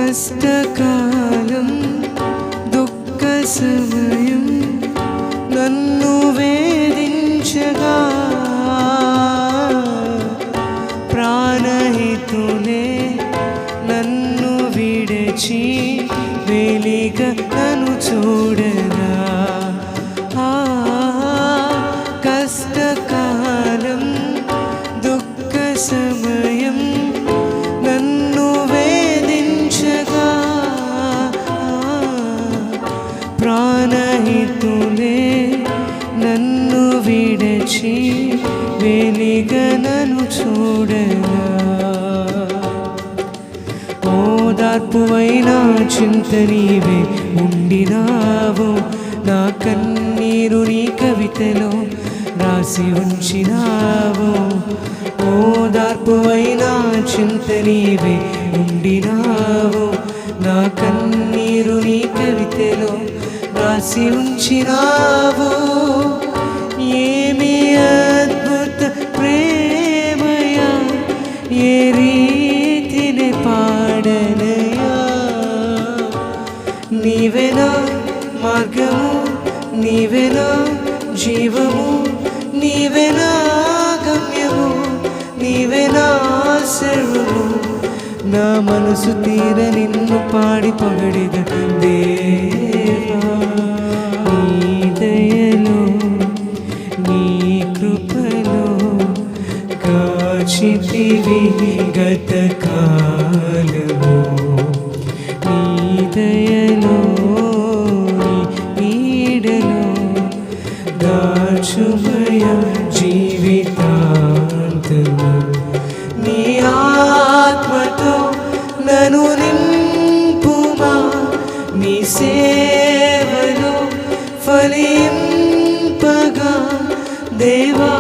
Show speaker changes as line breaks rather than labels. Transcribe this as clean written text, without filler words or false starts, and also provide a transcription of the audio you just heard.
కష్టకాలం దుఃఖ సమయం నన్ను వేధించగా ప్రాణహితులే నన్ను విడిచి వెలిగా నన్ను చూడగా కష్టకాలం దుఃఖ సమయం నన్ను వేధించగా ప్రాణహితులే నన్ను విడిచి వెలిగా నన్ను చూడగా ఓదార్పువైనా చింత నీవే ఉండినావు నా కన్నీరు నీ కవితలో రాసి ఉంచినావు ఓదార్పువైనా చింత నీవే ఉండినావు నా కన్నీరు నీ కవితలో రాసి ఉంచినావు ఏమి అద్భుత ప్రేమయా ఏ రీతిని పాడనయా నీవేనా మార్గము నీవేనా జీవము నీవేనా గమ్యము నీవేనా సర్వము నా మనసు తీర నిన్ను పాడి పొగడిద దేవా నీ దయలో నీ కృపలో కాచితివి గత కాలము నీ దయలో నీ నీడలో దాచుమయ జీవితాంతము నీ ఆత్మతో నన్ను నింపుమా నీ సేవలో ఫలింపగా దేవా